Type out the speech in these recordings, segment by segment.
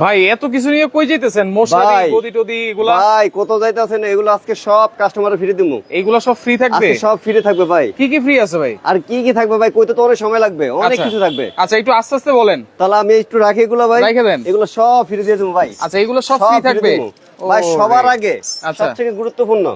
ভাই এত কিছু নিয়ে কই যাইতেছেন? মশারি গদি টদি এগুলা ভাই কত যাইতাছেন? এগুলো আজকে সব কাস্টমারে ফ্রি দিমু। এইগুলা সব ফ্রি থাকবে? আজকে সব ফ্রি থাকবে ভাই। কি কি ফ্রি আছে ভাই? আর কি কি থাকবে ভাই কইতে তো অনেক সময় লাগবে, অনেক আচ্ছা। কিছু থাকবে। আচ্ছা একটু আস্তে আস্তে বলেন। তাহলে আমি একটু রাখি এগুলো ভাই, রাইখে দেন। এগুলো সব ফ্রি দিয়ে দেবো ভাই। আচ্ছা এগুলো সব ফ্রি থাকবে ভাই। ও সবার রে। আগে আচ্ছা। সবথেকে গুরুত্বপূর্ণ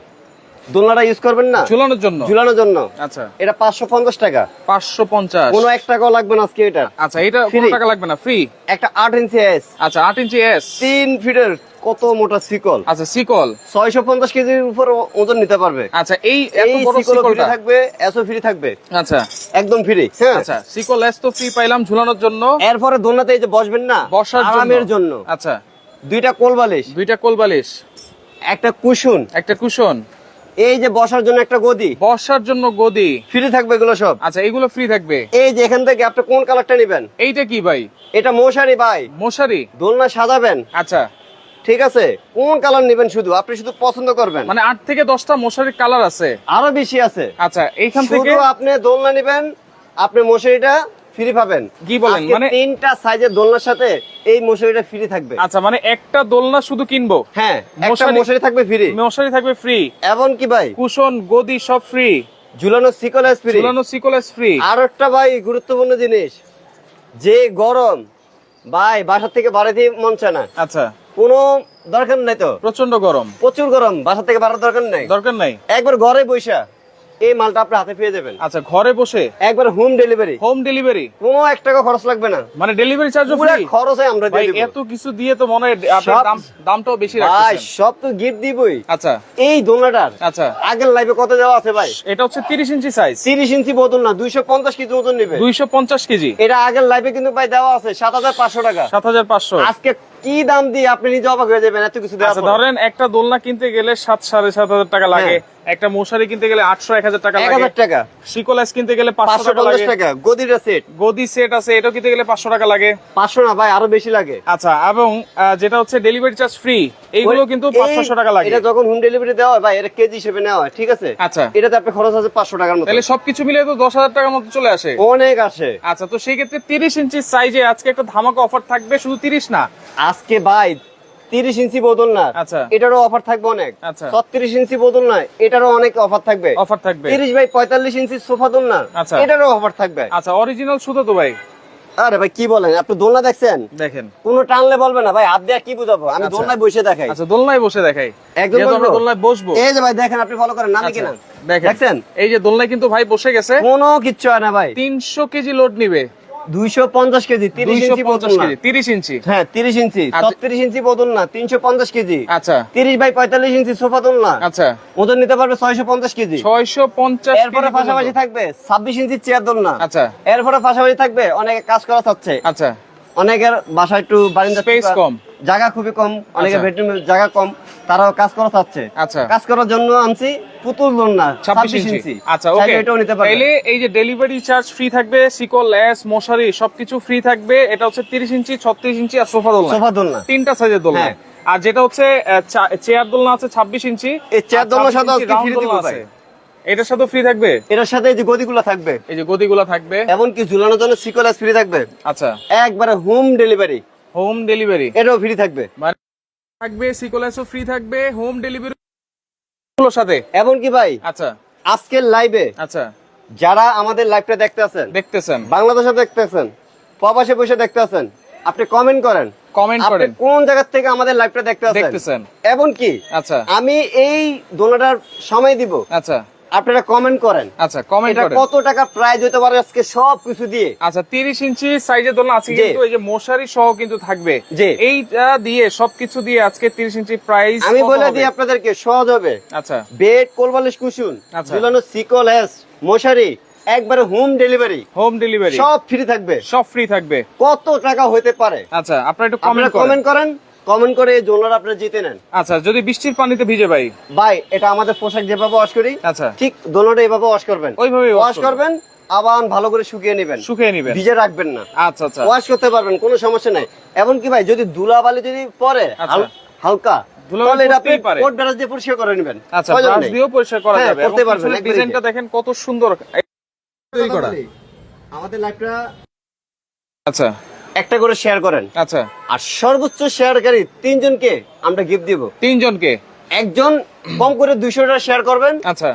দোলনাটা ইউজ করবেন না ঝুলানোর জন্য? ঝুলানোর জন্য। আচ্ছা এটা 550 টাকা। 550? কোনো 1 টাকাও লাগবে না আজকে এটা। আচ্ছা এটা কোনো Free। টাকা লাগবে না, ফ্রি? একটা 8 ইঞ্চি এস। আচ্ছা 8 ইঞ্চি এস, 3 ফিটের কত মোটা সিকল। আচ্ছা সিকল 650 কেজির উপর ওজন নিতে পারবে। আচ্ছা এই এত এই বড় সিকল ফ্রি সিকলটা থাকবে, এসও ফ্রি থাকবে, আচ্ছা একদম ফ্রি। হ্যাঁ আচ্ছা সিকল এস তো ফ্রি পাইলাম ঝুলানোর জন্য। এরপরে দোলনাতে এই যে বসবেন না বসার আরামের জন্য আচ্ছা 2টা কোল বালিশ, 2টা কোল বালিশ, একটা কুশন, একটা কুশন, এই যে বসার জন্য একটা গদি বসার জন্য গদি ফ্রি থাকবে। এগুলো সব আচ্ছা এগুলো ফ্রি থাকবে। এই যে এখান থেকে আপনি কোন কালারটা নেবেন? এইটা কি ভাই? এটা মশারি ভাই, মশারি? দোলনা সাজাবেন, আচ্ছা ঠিক আছে? কোন কালার নেবেন শুধু আপনি শুধু পছন্দ করবেন। মানে 8 থেকে 10টা মশারির কালার আছে? আরো বেশি আছে। আচ্ছা এইখান থেকে শুধু আপনি দোলনা নেবেন, আপনি মশারিটা ফ্রি পাবেন। কি বলেন? আজকে মানে 3টা সাইজের দোলনার সাথে এই মশারিটা ফ্রি থাকবে। আচ্ছা মানে একটা দোলনা শুধু কিনবো? হ্যাঁ, একটা মশারি- মশারি থাকবে ফ্রি। মশারি থাকবে ফ্রি, এবং কি ভাই কুশন গদি সব ফ্রি, ঝুলানো সিকলেস ফ্রি। ঝুলানো সিকলেস ফ্রি। আর একটা ভাই গুরুত্বপূর্ণ জিনিস, যে গরম ভাই বাসা থেকে বাড়াতে মন চায় না, আচ্ছা কোনো দরকার নাই তো, প্রচন্ড গরম, প্রচুর গরম, বাসা থেকে বাড়ার দরকার নাই, দরকার নাই। একবার ঘরে বসা এই মালটা আপনার হাতে পেয়ে যাবেন। আচ্ছা ঘরে বসে একবার হোম ডেলিভারি, হোম ডেলিভারি, কোনো 1 টাকা খরচ লাগবে না, মানে ডেলিভারি চার্জও পুরো ফ্রি? খরচে আমরা ভাই দিয়ে দেব। এত কিছু দিয়ে তো মনে হয় আপনার সব- দামটাও বেশি ভাই রাখতেছেন। সব তো গিফট দিবই। আচ্ছা এই দোলনাটার আচ্ছা আগের লাইভে কত দেওয়া আছে ভাই? এটা হচ্ছে 30 ইঞ্চি সাইজ, 30 ইঞ্চি বোতল না, 250 কেজি ওজন নেবে। 250 কেজি, এটা আগের লাইভে কিন্তু ভাই দেওয়া আছে 7500 টাকা। 7500। আজকে কি দাম দিয়ে আপনি নিজে অবাক হয়ে যাবেন, এত কিছু দেওয়া আচ্ছা ধরেন একটা দোলনা কিনতে গেলে 7,500 টাকা লাগে, একটা মশারি কিনতে গেলে 800-1000 টাকা লাগে, 1000 টাকা, সিকোলাস কিনতে গেলে 500 টাকা 550 লাগে, টাকা গদিটা সেট, গদি সেট আছে এটাও কিনতে গেলে 500 টাকা লাগে। 500 না ভাই, আরো বেশি লাগে। আচ্ছা এবং যেটা হচ্ছে ডেলিভারি চার্জ ফ্রি, এইগুলো কিন্তু 500 টাকা লাগে। এটা যখন হোম ডেলিভারি দেওয়া হয় ভাই, এটা কেজি হিসেবে নেওয়া হয়, ঠিক আছে? আচ্ছা এটাতে আপনি খরচ আছে 500 টাকার মতো। তাহলে সবকিছু মিলিয়ে তো 10,000 টাকার মতো চলে আসে। অনেক আসে। আচ্ছা তো সেই ক্ষেত্রে 30 ইঞ্চি সাইজে আজকে একটা ধামাকা অফার থাকবে, শুধু 30 না আজকে ভাই 30 ইঞ্চি বোতল না, আচ্ছা। এটারও অফার থাকবে অনেক। আচ্ছা। 36 ইঞ্চি বোতল না, এটারও অনেক অফার থাকবে। অফার থাকবে 30 বাই 45 ইঞ্চি সোফা দোল না, আচ্ছা। এটারও অফার থাকবে। আচ্ছা অরিজিনাল সুতো তো ভাই? আরে ভাই কি বলেন, আপনি দোলনা দেখছেন? দেখেন কোনো টানলে বলবে না ভাই, হাত দিয়ে কি বুঝাবো? আমি আচ্ছা। দোলনায় বসে দেখাই। আচ্ছা দোলনায় বসে দেখাই, একদম যেহেতু আমরা বলবো। দোলনায় বসবো। এই যে ভাই দেখেন, আপনি ফলো করেন, নামি আচ্ছা, কিনা দেখেন দেখছেন? এই যে দোলনায় কিন্তু ভাই বসে গেছে, কোনো কিচ্ছু হয় না ভাই। 300 কেজি লোড নিবে, 250 কেজি, 30 ইঞ্চি বোতল 250 না। কেজি, 30 ইঞ্চি। হ্যাঁ 30 ইঞ্চি, আচ্ছা। 36 ইঞ্চি বোতল না, 350 কেজি। আচ্ছা 30 বাই 45 ইঞ্চি সোফা দোল না, আচ্ছা ওজন নিতে পারবে 650 কেজি। 650 এরপরে কেজি পাশাপাশি পর্যন্ত। থাকবে 26 ইঞ্চি চেয়ার দোল না। আচ্ছা এরপরে পাশাপাশি থাকবে অনেকে কাজ করা চাচ্ছে, আচ্ছা অনেকের বাসা একটু বারিন্দা Space কম। জায়গা খুবই কম, অনেকের আচ্ছা। বেডরুমে জায়গা কম, তারাও কাজ করা চাচ্ছে। আচ্ছা কাজ করার জন্য আনছি পুতুল দোল না, 26 ইঞ্চি। আচ্ছা ওকে, চাইলে এটাও নিতে পারবে। তাইলে এই যে ডেলিভারি চার্জ ফ্রি থাকবে, সিকল লেস মশারি সবকিছু ফ্রি থাকবে। এটা হচ্ছে 30 ইঞ্চি, 36 ইঞ্চি আর সোফা দোলনা, সোফা দোল না। 3টা সাইজের দোলনা। হ্যাঁ। আর যেটা হচ্ছে চেয়ার দোলনা আছে 26 ইঞ্চি, এই চেয়ার আর দোলনার 26 সাথে ইঞ্চি আজকে round ফ্রি দিব দোলনা ভাই। আছে। এটার সাথে ফ্রি থাকবে, এটার সাথে এই যে গদিগুলো থাকবে, এই যে গদিগুলো থাকবে। এমনকি ঝুলানোর জন্য সিকোলাস ফ্রি থাকবে। আচ্ছা একবারে হোম ডেলিভারি, হোম ডেলিভারি এটাও ফ্রি থাকবে। থাকবে, সিকোলেসও ফ্রি থাকবে, হোম ডেলিভারি গুলোর সাথে। এমনকি ভাই আচ্ছা আজকের লাইভে আচ্ছা যারা আমাদের লাইভটা দেখতে আছেন, দেখতেছেন, বাংলাদেশে দেখতে আছেন, প্রবাসে বসে দেখতে আছেন, আপনি কমেন্ট করেন, কমেন্ট আপনি করেন, কোন জায়গা থেকে আমাদের লাইভটা দেখতেছেন। দেখতেছেন। এমনকি আচ্ছা আমি এই দোলনাটার সময় দিব, আচ্ছা আপনারা কমেন্ট করেন আচ্ছা কমেন্ট এটা করেন। কত টাকা প্রাইস হতে পারে আজকে সব কিছু দিয়ে। আচ্ছা 30 ইঞ্চি সাইজের দোলনা আছে জি। কিন্তু এই যে মশারি সহ কিন্তু থাকবে। জি। এইটা দিয়ে সবকিছু দিয়ে আজকে 30 ইঞ্চি প্রাইস আমি বলে দিই আপনাদেরকে, সহজ হবে। আচ্ছা বেড, কোলবালিশ, কুশন, আচ্ছা। ঝুলানো সিকোলেস, মশারি, একবারে হোম ডেলিভারি, হোম ডেলিভারি সব ফ্রি থাকবে। সব ফ্রি থাকবে। কত টাকা হতে পারে আচ্ছা আপনারা একটু আপনারা কমেন্ট করেন। কমেন্ট করেন, কমেন্ট করে এই দোলনাটা আপনারা জিতে নেন। আচ্ছা যদি বৃষ্টির পানিতে ভিজে ভাই? ভাই এটা আমাদের পোশাক যেভাবে ওয়াশ করি, আচ্ছা ঠিক দোলনাটা এইভাবে ওয়াশ করবেন, ওইভাবেই wash ওয়াশ করবেন, আবার ভালো করে শুকিয়ে নেবেন, শুকিয়ে নেবেন। ভিজে রাখবেন না, আচ্ছা আচ্ছা ওয়াশ করতে পারবেন, কোনো সমস্যা নাই। এমনকি ভাই যদি ধুলাবালি যদি পরে আচ্ছা। হালকা, ধুলাবালি তাহলে এটা আপনি পড়তেই পারে। কোট ব্রাশ দিয়ে পরিষ্কার করে নেবেন। আচ্ছা প্রয়োজন ব্রাশ নেই। দিয়েও পরিষ্কার করা হ্যাঁ, যাবে। করতে পারবেন, একবারে ডিজাইনটা দেখেন কত সুন্দর তৈরি করা। আমাদের লাইভটা আচ্ছা একটা করে শেয়ার করেন, আচ্ছা আর সর্বোচ্চ শেয়ারকারী 3 জনকে আমরা গিফট দিব। 3 জনকে একজন কম করে 200 টাকা শেয়ার করবেন, আচ্ছা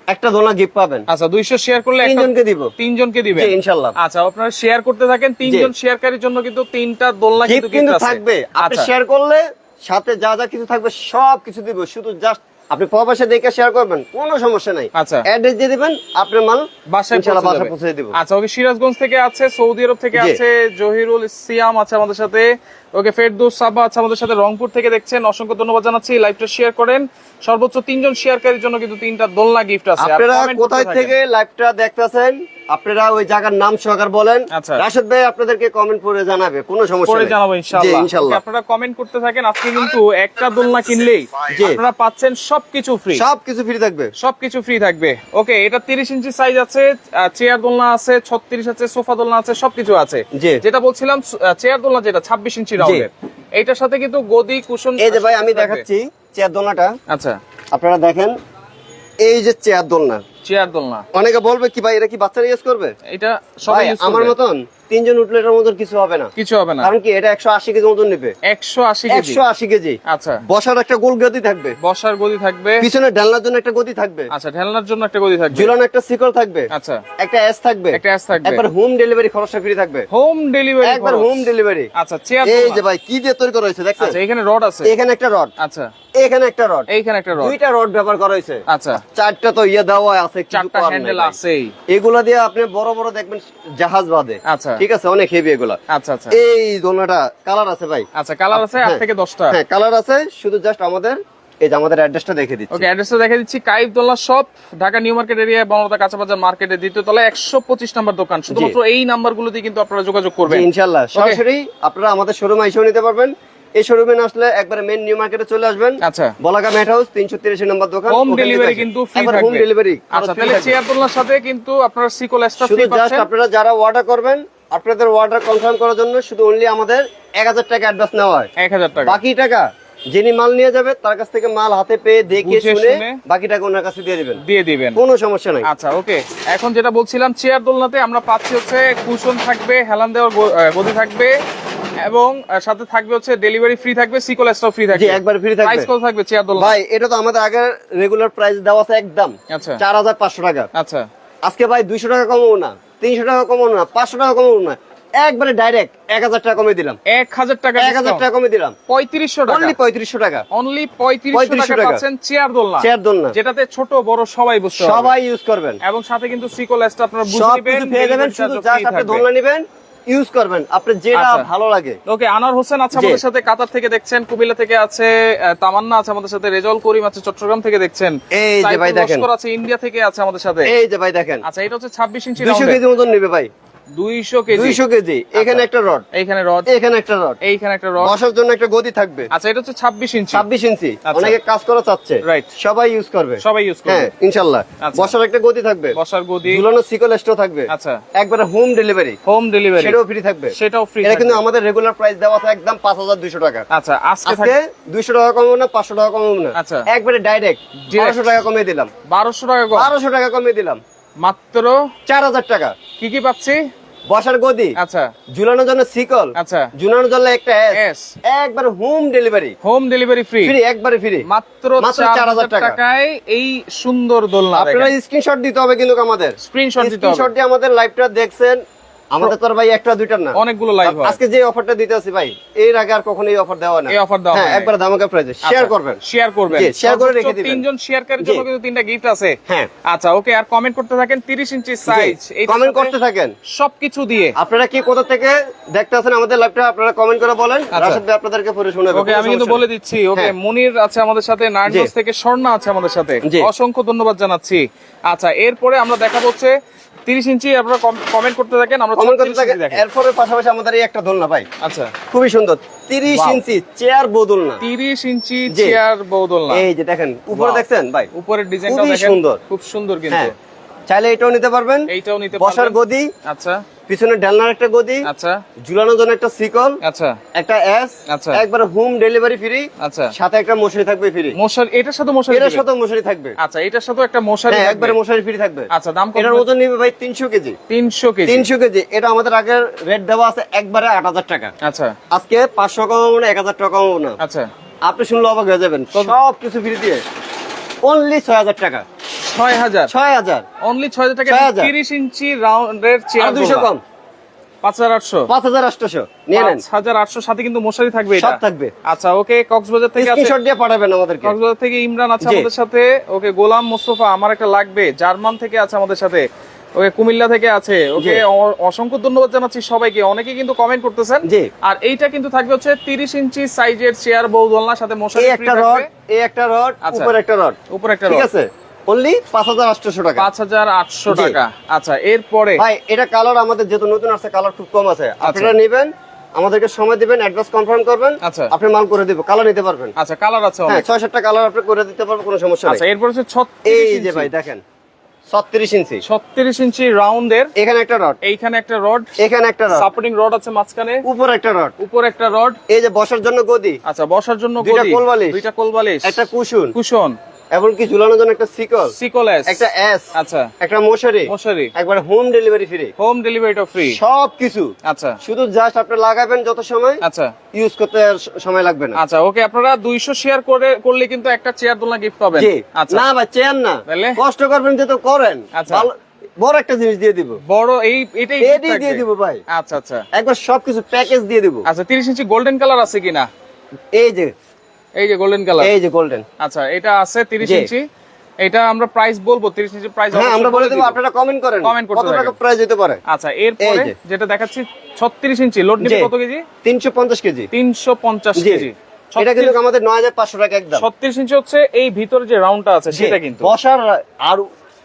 একটা দোলনা গিফট পাবেন। আচ্ছা 200 শেয়ার করলে 3 জনকে দিব। 3 জনকে দিবেন জি ইনশাআল্লাহ। আচ্ছা আপনারা শেয়ার করতে থাকেন, 3 জন শেয়ারকারীর জন্য কিন্তু 3টা দোলনা গিফট কিন্তু কিন্তু gift আছে। থাকবে। আপনি আচ্ছা শেয়ার করলে সাথে যা যা কিছু থাকবে সব কিছু দিব, শুধু জাস্ট আপনি প্রবাসে দেখে শেয়ার করবেন, কোনো সমস্যা নাই। আচ্ছা। অ্যাড্রেস দিয়ে দিবেন, আপনার মাল বাসায় ইনশাআল্লাহ পৌঁছে বাসায় যাবে। পৌঁছে দিব। আচ্ছা ওকে, সিরাজগঞ্জ থেকে আছে, সৌদি আরব থেকে জি। আছে জহিরুল সিয়াম আছে আমাদের সাথে, ওকে ফেরদৌস সাবা আছে আমাদের সাথে, রংপুর থেকে দেখছেন, অসংখ্য ধন্যবাদ জানাচ্ছি। লাইভটা শেয়ার করেন, সর্বোচ্চ 3 জন শেয়ারকারীর জন্য কিন্তু 3টা দোলনা গিফট আছে। আর আপনারা comment করতে কোথায় থাকেন। থেকে লাইভটা দেখতেছেন, আপনারা ওই জায়গার নাম সহকার বলেন, আচ্ছা। রাশেদ ভাই আপনাদেরকে কমেন্ট করে জানাবে, কোনো সমস্যা পরে নেই। জানাবো জি ইনশাআল্লাহ। ইনশাআল্লাহ। ওকে, আপনারা কমেন্ট করতে থাকেন। আজকে কিন্তু একটা দোলনা কিনলেই জি। আপনারা পাচ্ছেন সবকিছু ফ্রি, সবকিছু ফ্রি থাকবে। সবকিছু ফ্রি থাকবে। ওকে, এটা 30 ইঞ্চি সাইজ আছে, চেয়ার দোলনা আছে, 36 আছে, সোফা দোলনা আছে, সবকিছু আছে। জি। যেটা বলছিলাম চেয়ার দোলনা যেটা 26 ইঞ্চি রাউন্ডের, এইটার সাথে কিন্তু গদি কুশন। এই যে ভাই আমি দেখাচ্ছি চেয়ার দোলনাটা, আচ্ছা আপনারা দেখেন, এই যে চেয়ার দোলনা। চেয়ার দোলনা, অনেকে বলবে কি ভাই এটা কি বাচ্চারা ইউজ করবে? এটা সবাই ভাই ইউজ আমার করবে, মতন 3 জন উঠলে এটার মতন কিছু হবে না, কিছু হবে না। কারণ কি এটা 180 কেজি ওজন নেবে। 180 কেজি। 180 কেজি। আচ্ছা, বসার একটা গোল গদি থাকবে, বসার গদি থাকবে, পিছনে ঢালনার জন্য একটা গদি থাকবে, আচ্ছা ঢেলনার জন্য একটা গদি থাকবে, ঝুলানো একটা শিকল থাকবে, আচ্ছা একটা এস থাকবে, একটা এস থাকবে, একবার হোম ডেলিভারি খরচটা ফ্রি থাকবে, হোম ডেলিভারি, একবার হোম ডেলিভারি। আচ্ছা চেয়ার এই দোলনা। যে ভাই কি দিয়ে তৈরি করা হয়েছে দেখছেন? আচ্ছা এখানে রড আছে, এখানে একটা রড, আচ্ছা এখানে একটা রড, এইখানে একটা রড, দুইটা রড ব্যবহার করা হয়েছে। আচ্ছা 4টা তো ইয়ে দেওয়া আছে, কিছু 4টা করার নাই হ্যান্ডেল ভাই। আছেই। এগুলা দিয়ে আপনি বড় বড় দেখবেন জাহাজ বাঁধে, আচ্ছা ঠিক আছে, অনেক হেভি এগুলা। আচ্ছা আচ্ছা এই দোলনাটা কালার আছে ভাই, আচ্ছা কালার আছে 8 হ্যাঁ। থেকে 10টা। হ্যাঁ কালার আছে, শুধু জাস্ট আমাদের এই যে আমাদের অ্যাড্রেসটা দেখে দিচ্ছি। ওকে, অ্যাড্রেসটা দেখে দিচ্ছি। Kaif Dolna shop, Dhaka new market area, Banalata কাঁচাবাজার মার্কেটের দ্বিতীয় তলায় 125 নম্বর দোকান। শুধুমাত্র এই নাম্বারগুলো দিয়ে কিন্তু আপনারা যোগাযোগ করবেন জি, ইনশাআল্লাহ সরাসরি আপনারা আমাদের শোরুমে এসেও নিতে পারবেন। এই শোরুমে না আসলে একবারে মেন নিউ মার্কেটে চলে আসবেন, আচ্ছা বলাকা ম্যাট হাউস 383 নম্বর দোকান। হোম ওখানে ডেলিভারি আসেন। কিন্তু ফ্রি একবার থাকবে, হোম ডেলিভারি। আচ্ছা তাহলে চেয়ার দোলনার সাথে কিন্তু আপনারা সিকল এক্সট্রা শুধু ফ্রি জাস্ট পাচ্ছেন। আপনারা যারা অর্ডার করবেন, আপনাদের অর্ডার কনফার্ম করার জন্য শুধু অনলি আমাদের 1000 টাকা অ্যাডভান্স নেওয়া হয়। 1000 টাকা, বাকি টাকা যিনি মাল নিয়ে যাবে তার কাছ থেকে মাল হাতে পেয়ে দেখে বুঝে শুনে শুনে বাকি টাকা ওনার কাছে দিয়ে দিবেন, দিয়ে দিবেন। কোনো সমস্যা নাই। আচ্ছা ওকে, এখন যেটা বলছিলাম চেয়ার দোলনাতে আমরা পাচ্ছি হচ্ছে কুশন থাকবে, হেলান দেওয়ার গদি থাকবে, এবং সাথে থাকবে হচ্ছে ডেলিভারি ফ্রি থাকবে, সিকল এক্সট্রা ফ্রি জি থাকবে। একবার ফ্রি থাকবে। প্রাইস কত থাকবে চেয়ার দোলনা? ভাই এটা তো আমাদের আগের রেগুলার প্রাইস দেওয়া আছে একদম আচ্ছা 4500 টাকা। আচ্ছা আজকে ভাই 200 টাকা কমাবো না, 300 টাকা কমাবো না, 500 টাকা কমাবো না, একবারে ডাইরেক্ট 1000 টাকা কমে দিলাম। 1000 টাকা, 1000 টাকা কমে দিলাম, 3500 টাকা, অনলি 3500 টাকা। অনলি 3500 টাকা টাকা। পাচ্ছেন চেয়ার দোলনা, চেয়ার দোলনা যেটাতে ছোট বড় সবাই বসতে পারবে, সবাই ইউজ করবেন, এবং সাথে কিন্তু সিকল এক্সট্রা আপনারা বুঝে সব নেবেন, কিছু পেয়ে যাবেন, শুধু জাস্ট আপনি দোলনা নেবেন, ইউজ করবেন, আপনার যেটা আচ্ছা। ভালো লাগে। ওকে, আনার হোসেন আছে জি। আমাদের সাথে, কাতার থেকে দেখছেন, কুমিল্লা থেকে আছে, তামান্না আছে আমাদের সাথে, রেজাউল করিম আছে চট্টগ্রাম থেকে দেখছেন, এই যে ভাই সাইফুল দেখেন, লস্কর আছে ইন্ডিয়া থেকে আছে আমাদের সাথে। এই যে ভাই দেখেন, আচ্ছা এটা হচ্ছে 26 ইঞ্চি 200 কেজি ওজন নেবে ভাই, 200 কেজি, 200 কেজি। এখানে একটা রড, এইখানে রড, এখানে একটা রড, এইখানে একটা রড। বসার জন্য একটা গদি থাকবে। আচ্ছা এটা হচ্ছে 26 ইঞ্চি, 26 ইঞ্চি। আচ্ছা। অনেকে কাজ করা চাচ্ছে, Right. সবাই ইউজ করবে, সবাই ইউজ হ্যাঁ করবে। ইনশাআল্লাহ। আচ্ছা। বসার একটা গদি থাকবে, বসার গদি, ঝুলানো সিকল স্টো থাকবে, আচ্ছা একবারে হোম ডেলিভারি, হোম ডেলিভারি, সেটাও ফ্রি থাকবে। সেটাও ফ্রি এটা কিন্তু আমাদের রেগুলার প্রাইস দেওয়া আছে একদম 5200 টাকা। আচ্ছা আজকে আজকে 200 টাকা কমাবো না, 500 টাকা কমাবো না, আচ্ছা। একবারে ডাইরেক্ট 1200 টাকা কমিয়ে দিলাম, 1200 টাকা কম, 1200 টাকা কমিয়ে দিলাম, মাত্র 4000 টাকা। কি কি পাচ্ছি? বসার গদি, আচ্ছা ঝুলানোর জন্য সিকল, আচ্ছা ঝুলানোর জন্য একটা এস, এস, একবার home delivery home delivery free, free, একবারে ফ্রি, মাত্র মাত্র 4000 টাকা। টাকায় এই সুন্দর দোলনা। আপনারা স্ক্রিনশট দিতে হবে কিন্তু আমাদের, স্ক্রিনশট দিতে হবে, স্ক্রিনশট দিয়ে আমাদের লাইভটা দেখছেন। আমাদের তো আর ভাই একটা দুইটা না, অনেকগুলো লাইভ হয়। আজকে যে অফারটা দিতে আছি ভাই, এর আগে আর কখনো এই অফার দেওয়া না, এই অফার দেওয়া হ্যাঁ হয় নাই। একবার ধামাকা প্রাইসে শেয়ার করবেন, শেয়ার করবেন, জি, share করে রেখে সর্বোচ্চ দিবেন। 3 জন শেয়ারকারীর জি। জন্য কিন্তু 3টা গিফট আছে। হ্যাঁ আচ্ছা ওকে, আর কমেন্ট করতে থাকেন 30 ইঞ্চি সাইজ, কমেন্ট করতে থাকেন। সবকিছু দিয়ে। আপনারা কি কোথা থেকে দেখতে আছেন আমাদের লাইভটা, আপনারা কমেন্ট করে বলেন, আচ্ছা। রাশেদ ভাই আপনাদেরকে পড়ে শোনাবে। ওকে, আমি কিন্তু বলে দিচ্ছি। ওকে, হ্যাঁ। মুনির আছে আমাদের সাথে, নারায়ণগঞ্জ জি। থেকে স্বর্ণা আছে আমাদের সাথে, জি। অসংখ্য ধন্যবাদ জানাচ্ছি। আচ্ছা এরপরে আমরা দেখাবো হচ্ছে 30 ইঞ্চি, আপনারা কমেন্ট করতে থাকেন, আমরা কমেন্ট করতে 36 থাকেন। ইঞ্চি দেখাই। এরপরে পাশাপাশি আমাদের এই একটা দোলনা ভাই, আচ্ছা খুবই সুন্দর, 30 Wow. ইঞ্চি চেয়ার বদল না। 30 ইঞ্চি জি। চেয়ার বদলনা, এই যে দেখেন উপরে Wow. দেখছেন ভাই, উপরের ডিজাইনটা খুবই দেখেন, সুন্দর। খুব সুন্দর কিন্তু। হ্যাঁ চাইলে এটাও নিতে পারবেন, এইটাও নিতে বসার পারবেন। গদি, আচ্ছা পিছনে ডালনার একটা গদি, আচ্ছা ঝুলানোর জন্য একটা সিকল, আচ্ছা একটা এস, আচ্ছা। একবার হোম ডেলিভারি ফ্রি, আচ্ছা সাথে একটা মশারি থাকবে ফ্রি। মশারি এটার সাথে মশারি এটার দিবেন? সাথে মশারি থাকবে। আচ্ছা এটার সাথে একটা মশারি হ্যাঁ, থাকবে। একবারে মশারি ফ্রি থাকবে। আচ্ছা দাম কত? এটার ওজন নিবে ভাই 300 কেজি। 300 কেজি। 300 কেজি। এটা আমাদের আগের রেট দেওয়া আছে একবারে 8000 টাকা। আচ্ছা আজকে 500 কমাবো না, 1000 টাকা কমাবো না। আচ্ছা আপনি শুনলে অবাক হয়ে যাবেন, সব কিছু ফ্রি দিয়ে অনলি 6000 টাকা। 6000 6000 অনলি 6000 টাকা 6000 30 ইঞ্চি রাউন্ডের আর চেয়ার 200 কম, 5800 5800 নিয়ে নেন। 5800 সাথে কিন্তু মশারি থাকবে এটা। সব থাকবে। আচ্ছা ওকে, কক্সবাজার থেকে আছে, স্ক্রিনশট দিয়ে পাঠাবেন আমাদেরকে। কক্সবাজার থেকে ইমরান আছে জি। আমাদের সাথে। ওকে, গোলাম মোস্তফা আমার একটা লাগবে, জার্মান থেকে আছে আমাদের সাথে। ওকে, কুমিল্লা থেকে আছে। ওকে, জি। অসংখ্য ধন্যবাদ জানাচ্ছি সবাইকে, অনেকে কিন্তু কমেন্ট করতেছেন। জি। আর এইটা কিন্তু থাকবে হচ্ছে 30 ইঞ্চি সাইজের চেয়ার, বউ দোলনার সাথে মশারি এই ফ্রি একটা রড, থাকবে। এই একটা রড, আচ্ছা। উপরে একটা রড, উপরে একটা ঠিক রড আছে, অনলি 5800 টাকা। 5800 জি। টাকা। আচ্ছা এরপরে ভাই এটা কালার আমাদের যেহেতু নতুন আসছে, কালার খুব কম আছে, আচ্ছা। আপনারা নেবেন, আমাদেরকে সময় দিবেন, অ্যাডভান্স কনফার্ম করবেন, আচ্ছা। আপনি মাল করে দিব, কালার নিতে পারবেন। আচ্ছা কালার আছে হ্যাঁ, অনেক। 6-7টা কালার আপনি করে দিতে পারবেন, কোনো সমস্যা আচ্ছা নেই। এরপর হচ্ছে 36 এই ইঞ্চি। যে ভাই দেখেন 36 ইঞ্চি, 36 ইঞ্চি রাউন্ডের, এখানে একটা রড, এইখানে একটা রড, এখানে একটা রড, সাপোর্টিং রড আছে মাঝখানে, উপরে একটা রড, উপরে একটা রড। এই যে বসার জন্য গদি, আচ্ছা বসার জন্য দুইটা গদি, কোলবালিশ, দুইটা কোলবালিশ, একটা কুশন, কুশন, এমনকি ঝুলানোর জন্য একটা সিকল, সিকোলেস, একটা এস, আচ্ছা একটা মশারি, মশারি, একবার হোম ডেলিভারি ফ্রি, হোম ডেলিভারিটা ফ্রি। সব কিছু। আচ্ছা শুধু জাস্ট আপনি লাগাবেন, যত সময় আচ্ছা ইউজ করতে আর সময় লাগবে না। আচ্ছা ওকে, আপনারা 200 শেয়ার করলে কিন্তু একটা চেয়ার দোলনা গিফট পাবেন। জি। আচ্ছা না ভাই, চেয়ার না, তাহলে? কষ্ট করবেন যেহেতু করেন, আচ্ছা। ভালো বড় একটা জিনিস দিয়ে দিব, বড় এটাই এডি দিয়ে দিব ভাই, আচ্ছা আচ্ছা একবার সবকিছু প্যাকেজ দিয়ে দিব। আচ্ছা 30 ইঞ্চি গোল্ডেন কালার আছে কিনা? এই যে, এই যে গোল্ডেন কালার, এই যে গোল্ডেন। আচ্ছা এটা আছে 30 জি। ইঞ্চি। এটা আমরা প্রাইস বলবো, 30 ইঞ্চি প্রাইস হ্যাঁ, আমরা বলে দেব, আপনারা কমেন্ট করেন Comment করতে কত টাকা থাকেন। প্রাইস হতে পারে। আচ্ছা এরপরে এই যে। যেটা দেখাচ্ছি 36 ইঞ্চি, লোড নিবে জি। কত কেজি? 350 কেজি। 350 জি। কেজি। এটা কিন্তু আমাদের 9500 টাকা একদম। 36 ইঞ্চি হচ্ছে এই ভিতরে যে রাউন্ডটা আছে সেটা কিন্তু বসার আর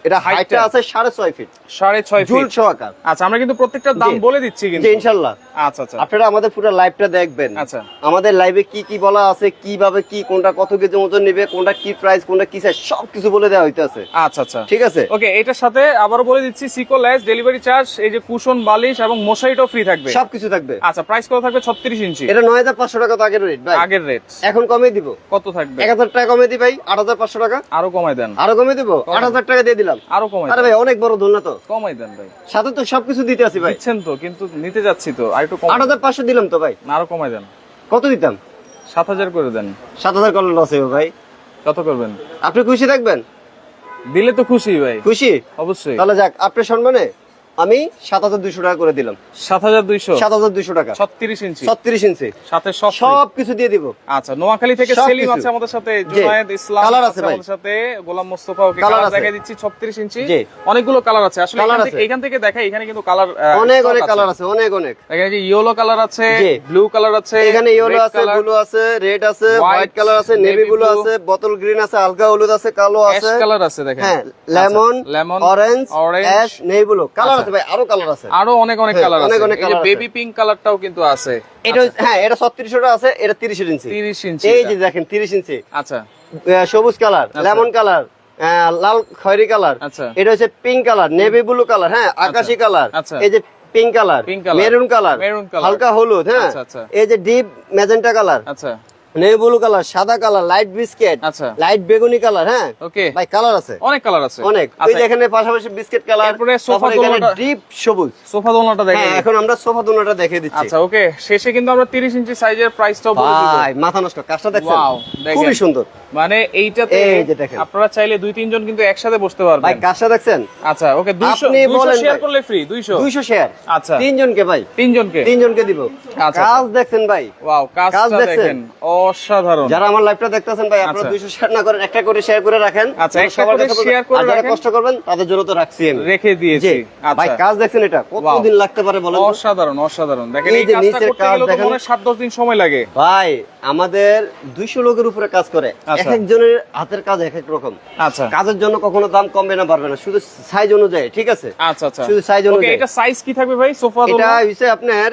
এটা হাইটটা Height-টা আছে 6.5 ফিট, 6.5 ঝুল ফিট। সহকার। আচ্ছা আমরা কিন্তু প্রত্যেকটা দাম জি। বলে দিচ্ছি জি, কিন্তু। ইনশাআল্লাহ। আচ্ছা আচ্ছা আপনারা আমাদের পুরো লাইভটা দেখবেন। আচ্ছা। আমাদের লাইভে কি কি বলা আছে, কিভাবে কি, কোনটা কত কেজি ওজন নেবে, কোনটা কি প্রাইস, কোনটা কি সাইজ, সবকিছু বলে দেওয়া হইতাছে। আচ্ছা আচ্ছা ঠিক আছে। ওকে, এটার সাথে আবারও বলে দিচ্ছি সিকোলেস, ডেলিভারি চার্জ, এই যে কুশন, বালিশ এবং মশারিটাও ফ্রি থাকবে। সবকিছু থাকবে। আচ্ছা প্রাইস কত থাকবে? 36 ইঞ্চি এটা 9500 টাকা তো আগের রেট ভাই। আগের রেট। এখন কমে দিব, কত থাকবে? 1000 টাকা কমে দিই ভাই, 8500 টাকা। আরো কমাই দেন। আরো কমে দিব, 8000 টাকা দিয়ে দিলাম। আরো কমাই আরে দেন। ভাই অনেক বড় দোলনা তো, কমাই দেন ভাই। সাথে তো সবকিছু দিতে আছি ভাই। দিচ্ছেন তো, কিন্তু নিতে যাচ্ছি তো, আর একটু কম। 8500 দিলাম তো ভাই, আরো কমাই দেন। কত দিতাম? 7000 করে দেন। 7000 করলে লস হবে ভাই। কত করবেন? আপনি খুশি থাকবেন? দিলে তো খুশি ভাই, খুশি? অবশ্যই। তাহলে যাক, আপনার সম্মানে আমি 7200 টাকা করে দিলাম। 7200 7200 টাকা, 36 ইঞ্চি 36 ইঞ্চি, সাথে সব free। সবকিছু দিয়ে দিব। আচ্ছা নোয়াখালী থেকে সব সেলিম কিছু। আছে আমাদের সাথে, জি। জুনায়েদ ইসলাম কালার আছে আছে ভাই। আমাদের সাথে, Golam Mostafa. Okay colour colour আছে। দেখাই দিচ্ছি 36 ইঞ্চি। জি। অনেকগুলো কালার আছে আসলে, কালার আছে। এখান থেকে দেখাই, এখানে কিন্তু কালার অনেক অনেক কালার আছে, অনেক অনেক। এখানে যে ইয়েলো কালার আছে, জি। ব্লু কালার আছে, এখানে ইয়েলো red আছে, color, ব্লু আছে, রেড আছে, White, হোয়াইট কালার আছে, navy নেভি ব্লু blue, আছে, বোতল গ্রিন আছে, হালকা হলুদ আছে, কালো ash আছে, কালার আছে দেখেন। হ্যাঁ, lemon, lemon, orange, orange, ash, navy blue colour আচ্ছা। আছে ভাই, আরো কালার আছে। আরো অনেক অনেক হ্যাঁ, কালার অনেক আছে। অনেক এই যে colour আছে। বেবি পিঙ্ক কালারটাও কিন্তু আছে। এটা হ্যাঁ, এটা 3600 টাকা আছে, এটা 30 ইঞ্চি। 30 ইঞ্চি এই এটা। যে দেখেন 30 ইঞ্চি, আচ্ছা সবুজ কালার, লেমন কালার, লাল খয়েরি কালার, আচ্ছা। এটা হচ্ছে pink colour, navy blue colour, হ্যাঁ, আকাশি কালার, আচ্ছা। এই যে pink colour, Pink color, maroon colour, maroon color, হালকা হলুদ, হ্যাঁ, আচ্ছা, আচ্ছা। এই যে ডিপ ম্যাজেন্টা কালার, আচ্ছা নেভি ব্লু কালার, সাদা কালার, লাইট বিস্কিট, আচ্ছা। লাইট বেগুনি কালার, হ্যাঁ, ওকে, ভাই কালার আছে অনেক কালার আছে অনেক। ওই আচ্ছা যে এখানে পাশাপাশি বিস্কিট কালার, এরপরে সোফা তারপরে এখানে দোলনাটা- ডিপ সবুজ। সোফা দোলনাটা দেখেন। হ্যাঁ, এখন আমরা সোফা দোলনাটা দেখিয়ে দিচ্ছি। আচ্ছা ওকে, শেষে কিন্তু আমরা 30 ইঞ্চি সাইজের প্রাইসটাও বলে দিব। ভাই মাথা নষ্ট, কাজটা দেখছেন? Wow, দেখেন। খুবই সুন্দর মানে এইটাতে এই যে দেখেন। আপনারা চাইলে 2-3 জন কিন্তু একসাথে বসতে ভাই, পারবেন। কাজটা দেখছেন? আচ্ছা ওকে, 200 আপনি বলেন শেয়ার ভাই। করলে ফ্রি, 200 200 শেয়ার, আচ্ছা। তিনজনকে ভাই, 3 জনকে। তিনজনকে দিব। আচ্ছা, কাজ দেখছেন ভাই? ওয়াও, কাজ কাজটা দেখছেন? দেখেন অসাধারণ। যারা আমার লাইভটা দেখতেছেন ভাই, আপনারা আচ্ছা। 200 শেয়ার না করেন, একটা করে শেয়ার করে রাখেন। আচ্ছা, একটা সবার করে কাছে share করে আর যারা রাখেন। কষ্ট করবেন তাদের জন্য তো রাখছি আমি। রেখে দিয়েছি। জি। আচ্ছা ভাই কাজ দেখছেন? এটা Wow. কতদিন লাগতে পারে বলেন তো? অসাধারণ অসাধারণ। দেখেন এই এই যে কাজটা নিচের করতে কাজ গেলে তো দেখেন। মনে হয় 7-10 দিন সময় লাগে। ভাই আমাদের 200 লোকের উপরে কাজ করে, আচ্ছা। এক একজনের হাতের কাজ এক এক রকম। আচ্ছা কাজের জন্য কখনো দাম কমবে না, পারবে না, শুধু সাইজ অনুযায়ী। ঠিক আছে, আচ্ছা আচ্ছা। শুধু size ওকে, অনুযায়ী। এটা সাইজ কি থাকবে ভাই সোফা এটা দোলনা? হইছে আপনার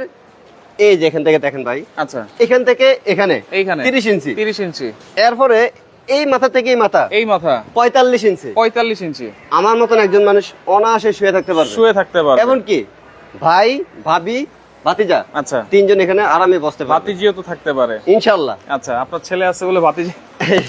এই যে এখান থেকে দেখেন ভাই, আচ্ছা এখান থেকে এখানে এইখানে 30 ইঞ্চি, 30 ইঞ্চি, এরপরে এই মাথা থেকে এই মাথা এই মাথা 45 ইঞ্চি। 45 ইঞ্চি আমার মতন একজন মানুষ অনায়াসে শুয়ে থাকতে পারবে, শুয়ে থাকতে পারবে। এমনকি ভাই ভাবি ভাতিজা আচ্ছা, তিনজন এখানে আরামে বসতে পারবে ভাতিজিও তো থাকতে পারে ইনশাআল্লাহ। আচ্ছা, আপনার ছেলে আছে বলে ভাতিজি।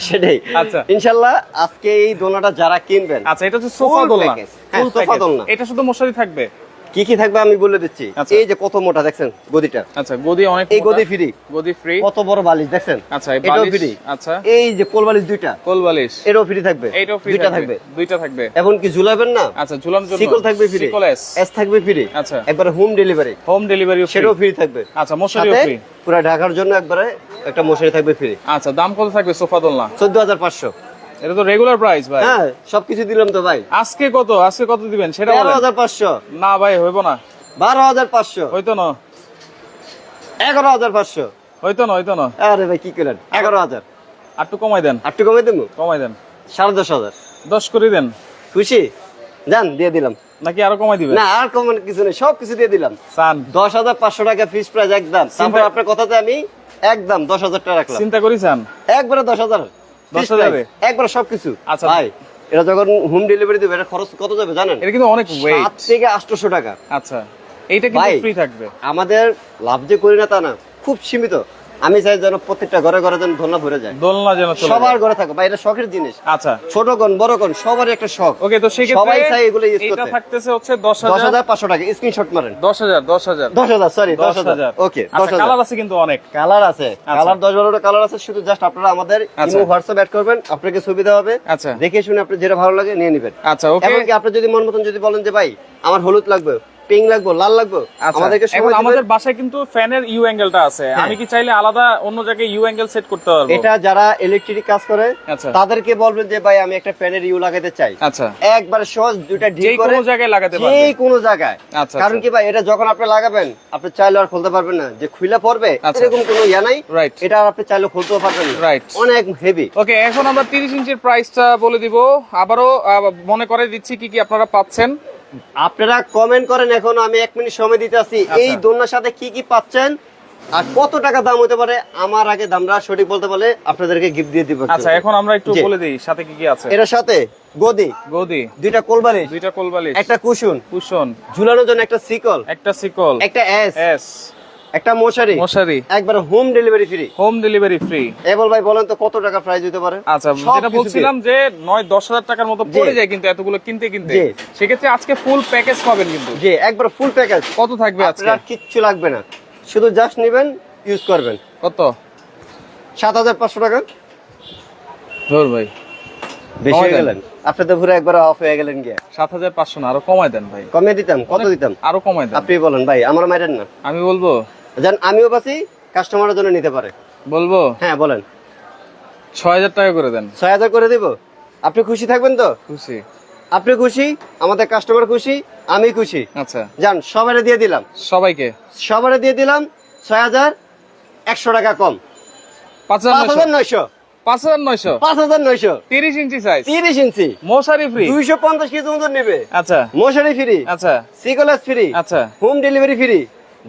সেটাই, আচ্ছা। ইনশাআল্লাহ আজকে এই দোলনাটা যারা কিনবেন, আচ্ছা, এটা হচ্ছে সোফা Full দোলনা। package, হ্যাঁ, সোফা দোলনা। এটা শুধু মশারি থাকবে? কি কি থাকবে আমি বলে দিচ্ছি। আচ্ছা। এই যে কত মোটা দেখছেন গদিটা, আচ্ছা, গদি অনেক এই মোটা। গদি ফ্রি, গদি ফ্রি। কত বড় বালিশ দেখছেন, আচ্ছা, এই এটাও বালিশ ফ্রি। আচ্ছা, এই যে কোল বালিশ দুইটা, কোল বালিশ এটাও ফ্রি থাকবে, এইটাও ফ্রি দুইটা থাকবে, থাকবে। দুইটা থাকবে। এবং কি ঝুলাবেন না, আচ্ছা, ঝুলানোর জন্য সিকল থাকবে ফ্রি, সিকল এস। এস থাকবে ফ্রি। আচ্ছা, একবারে হোম ডেলিভারি, হোম ডেলিভারিও ফ্রি। সেটাও ফ্রি থাকবে। আচ্ছা, মশারিও সাথে ফ্রি। পুরো ঢাকার জন্য একবারে একটা মশারি থাকবে ফ্রি। আচ্ছা, দাম কত থাকবে সোফা দোলনা? 14,500। এটা তো রেগুলার প্রাইস ভাই। হ্যাঁ, সবকিছু দিলাম তো ভাই। আজকে কত দিবেন সেটা বলেন। 13,500, না ভাই, হইব না। 12,500, হইতো না, 11,500। হইতো না। আরে ভাই কি করলেন, 11,000। আর একটু কমাই দেন, আর একটু কমে দেবো, কমাই দেন। 10,500। 10 করে দেন। খুশি? যান দিয়ে দিলাম। নাকি আরো কমাই দিবেন? না, আর কমানোর কিছু নেই, সব কিছু দিয়ে দিলাম। সান 10,500 টাকা ফিক্স প্রাইস একদম। তারপর আপনার কথাতে আমি একদম 10,000 টাকা রাখলাম। চিন্তা করিছেন? একবারে 10,000, 10,000 এ? একবারে সবকিছু। আচ্ছা। ভাই এটা যখন হোম ডেলিভারি দেবে, এটা খরচ কত যাবে জানেন? এটা কিন্তু অনেক ওয়েট। 7 থেকে 800 টাকা। আচ্ছা, এইটা কিন্তু ভাই, ফ্রি থাকবে। আমাদের লাভ যে করি না তা না, খুব সীমিত। আমি চাই যেন প্রত্যেকটা ঘরে ঘরে যেন দোলনা ভরে যায়, দোলনা যেন চলে সবার যায়। ঘরে থাকে। ভাই এটা শখের জিনিস, আচ্ছা, ছোট কোন বড় কোন সবারই একটা শখ। ওকে, তো সেই ক্ষেত্রে সবাই চাই এগুলো ইউজ এটা করতে। থাকতেছে হচ্ছে 10,000 10,500 টাকা, স্ক্রিনশট মারেন। 10,000 10,000 সরি 10,000। ওকে, আচ্ছা, 10,000। কালার আছে কিন্তু অনেক। কালার আছে, কালার 10-12টা কালার আছে। শুধু জাস্ট আপনারা আমাদের আচ্ছা। ইমো হোয়াটসঅ্যাপ অ্যাড করবেন, আপনাকে সুবিধা হবে। আচ্ছা, দেখে শুনে আপনি যেটা ভালো লাগে নিয়ে নেবেন। আচ্ছা, ওকে। এমনকি আপনি যদি মন মতন যদি বলেন যে ভাই আমার হলুদ লাগবে, পিঙ্ক লাগবে, লাল লাগবে, আচ্ছা, আমাদেরকে এখন সময় দিবেন। আমাদের বাসায় কিন্তু ফ্যানের ইউ অ্যাঙ্গেলটা আছে। হ্যাঁ। আমি কি চাইলে আলাদা অন্য জায়গায় ইউ অ্যাঙ্গেল সেট করতে পারবো? এটা যারা ইলেকট্রিক কাজ করে আচ্ছা, তাদেরকে বলবেন যে ভাই আমি একটা ফ্যানের ইউ লাগাতে চাই। আচ্ছা, একবারে সহজ, দুইটা যে ডিল করে কোনো জায়গায় লাগাতে যে পারবে। কোনো জায়গায়। আচ্ছা, কারণ কি ভাই, এটা যখন আপনি লাগাবেন আপনি চাইলে আর খুলতে পারবেন না, যে খুলে পড়বে আচ্ছা। এরকম কোনো ইয়া নাই। রাইট, এটা আর আপনি চাইলে খুলতেও পারবেন না, রাইট। অনেক হেভি। ওকে, এখন আমরা 30 ইঞ্চির প্রাইসটা বলে দিব। আবারও মনে করে দিচ্ছি কি কি আপনারা পাচ্ছেন। আপনারা কমেন্ট করেন, এখন আমি 1 মিনিট সময় দিতে আছি। আচ্ছা। এই দোলনার সাথে কি কি পাচ্ছেন আর কত টাকা দাম হতে পারে, আমার আগে দামরা সঠিক বলতে পারলে আপনাদেরকে গিফট দিয়ে দিব। আচ্ছা, এখন আমরা একটু জি। বলে দিই সাথে কি কি আছে। এটার সাথে গদি, গদি, দুইটা কোলবালিশ, দুইটা কোলবালিশ, একটা কুশন, কুশন, ঝুলানোর জন্য একটা সিকল, একটা সিকল, একটা এস, এস, একটা মশারি, মশারি, একবার home delivery free. Home delivery free. Able ভাই বলেন তো কত টাকা প্রাইস দিতে পারে? আচ্ছা, সব যেটা কিছু বলছিলাম যে 9-10,000 টাকার মতো পড়ে জি। যায় কিন্তু এতগুলো কিনতে জি। সেক্ষেত্রে আজকে ফুল প্যাকেজ পাবেন কিন্তু। যে একবার ফুল প্যাকেজ। কত থাকবে আজকে? আপনার কিচ্ছু লাগবে না, শুধু জাস্ট নেবেন, ইউজ করবেন। কত? 7,500 টাকা। ধর ভাই, বেশি কমাই হয়ে দেন। গেলেন, আপনি তো পুরো একবার অফ হয়ে গেলেন গিয়া। 7,500 না, আরো কমায় দেন ভাই। কমিয়ে দিতাম, কত দিতাম? আরো কমায় দেন। আপনি বলেন ভাই, আমার মাইরেন না। আমি বলবো? জান আমিও বাসি, কাস্টমারের জন্য নিতে পারে। বলবো? হ্যাঁ বলেন। 6,000 টাকা করে দেন। 6,000 করে দিব। আপনি খুশি থাকবেন তো? খুশি। আপনি খুশি, আমাদের কাস্টমার খুশি, আমি খুশি। আচ্ছা, জান সবারে দিয়ে দিলাম, সবাইকে সবারে দিয়ে দিলাম 6,100 টাকা কম। 5,900, 5,900, 5,900, 5,900, 30 ইঞ্চি সাইজ, 30 ইঞ্চি, মশারি ফ্রি। 250 কেজি ওজন নেবে। আচ্ছা, মশারি ফ্রি, আচ্ছা, সিকলেস ফ্রি, আচ্ছা, হোম ডেলিভারি ফ্রি,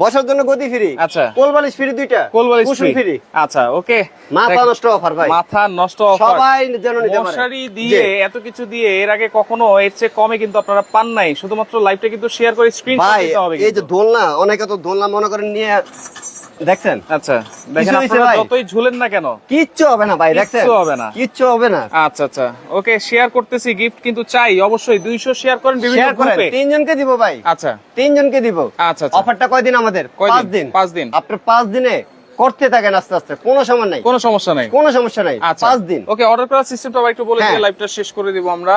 বসার জন্য গদি ফ্রি, আচ্ছা, কোলবালিশ ফ্রি, দুইটা কোলবালিশ কুশন ফ্রি। ফ্রি। আচ্ছা, ওকে। মাথা নষ্ট অফার ভাই, মাথা নষ্ট অফার। সবাই যেন নিতে পারে। মশারি দিয়ে এত কিছু দিয়ে এর আগে কখনো এর চেয়ে কমে কিন্তু আপনারা পান নাই। শুধুমাত্র লাইভটা কিন্তু শেয়ার করে স্ক্রিনশট ভাই দিতে হবে এই যে কিন্তু। দোলনা, অনেকে তো দোলনা মনে করেন নিয়ে দেখছেন, আচ্ছা, দেখেন কিছু হইছে আপনারা ভাই? যতই ঝুলেন না কেন কিচ্ছু হবে না ভাই, দেখছেন কিচ্ছু হবে না। কিচ্ছু হবে না। আচ্ছা, আচ্ছা, ওকে, শেয়ার করতেছি। গিফট কিন্তু চাই অবশ্যই। 200 শেয়ার করেন বিভিন্ন শেয়ার করেন, গ্রুপে। 3 জনকে দিব ভাই, আচ্ছা, 3 জনকে দিব। আচ্ছা, আচ্ছা। অফারটা কয়দিন আমাদের? কয়দিন? 5 দিন। 5 দিন। আপনি 5 দিনে করতে থাকেন আস্তে আস্তে, কোনো সমস্যা নাই, কোনো সমস্যা নাই। কোনো সমস্যা নাই। আচ্ছা, 5 দিন। ওকে, অর্ডার করার সিস্টেমটা একটু বলে দিয়ে হ্যাঁ। লাইভটা শেষ করে দিব আমরা।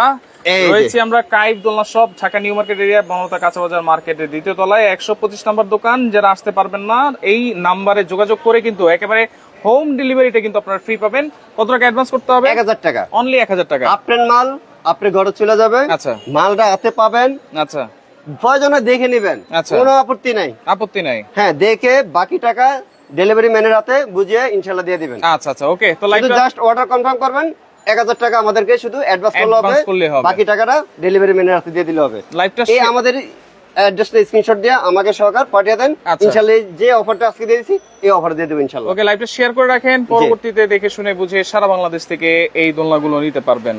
এই যে। রয়েছে আমরা Kaif Dolna shop, Dhaka new market area, বাংলাতা কাঁচা বাজার মার্কেটের 2য় তলায়, 125 নম্বর দোকান। যারা আসতে পারবেন না, এই নাম্বারে যোগাযোগ করে কিন্তু একেবারে হোম ডেলিভারিটা কিন্তু আপনারা ফ্রি পাবেন। কত টাকা অ্যাডভান্স করতে হবে? 1000 টাকা। অনলি 1000 টাকা। আপনার মাল আপনার ঘরে চলে যাবে। আচ্ছা, মালটা হাতে পাবেন, আচ্ছা, প্রয়োজনে দেখে নেবেন, আচ্ছা। কোনো আপত্তি নাই। আপত্তি নাই। হ্যাঁ, দেখে বাকি টাকা ডেলিভারি ম্যানের হাতে বুঝিয়ে ইনশাআল্লাহ দিয়ে দিবেন। আচ্ছা, আচ্ছা, ওকে। তো শুধু লাইভটা জাস্ট অর্ডার কনফার্ম করবেন, 1000 টাকা আমাদেরকে শুধু অ্যাডভান্স Advance করলেই হবে। বাকি টাকাটা ডেলিভারি ম্যানের হাতে দিয়ে দিলে হবে। লাইভটা এই আমাদের অ্যাড্রেসটা স্ক্রিনশট দিয়ে আমাকে সহকার পাঠিয়ে দেন। আচ্ছা। ইনশাআল্লাহ যে অফারটা আজকে দিয়েছি এই অফার দিয়ে দেব ইনশাআল্লাহ। ওকে, লাইভটা শেয়ার করে রাখেন। পরবর্তীতে দেখে শুনে বুঝে সারা বাংলাদেশ থেকে এই দোলনাগুলো নিতে পারবেন।